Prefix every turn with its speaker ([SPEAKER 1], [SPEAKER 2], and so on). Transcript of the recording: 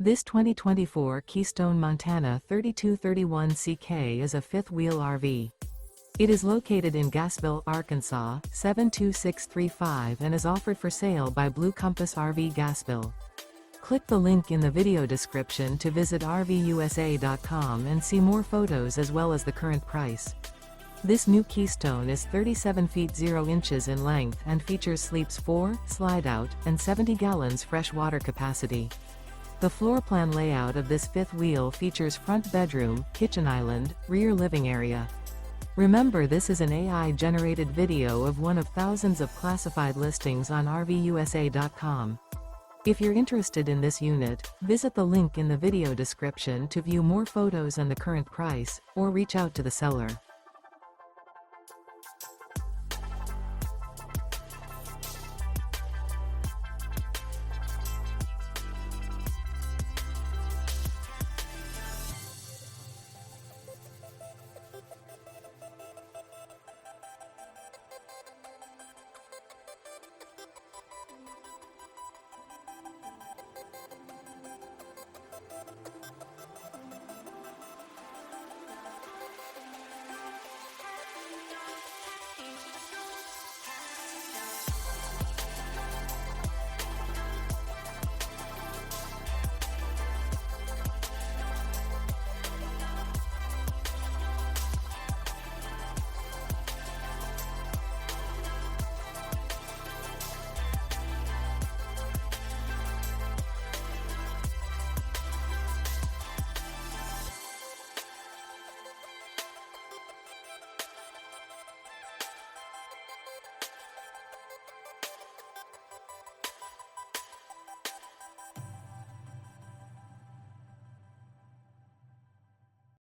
[SPEAKER 1] This 2024 Keystone Montana 3231CK is a fifth-wheel RV. It is located in Gassville, Arkansas, 72635 and is offered for sale by Blue Compass RV Gassville. Click the link in the video description to visit RVUSA.com and see more photos as well as the current price. This new Keystone is 37 feet 0 inches in length and features sleeps 4, slide-out, and 70 gallons fresh water capacity. The floor plan layout of this fifth wheel features front bedroom, kitchen island, rear living area. Remember, this is an AI-generated video of one of thousands of classified listings on RVUSA.com. If you're interested in this unit, visit the link in the video description to view more photos and the current price, or reach out to the seller.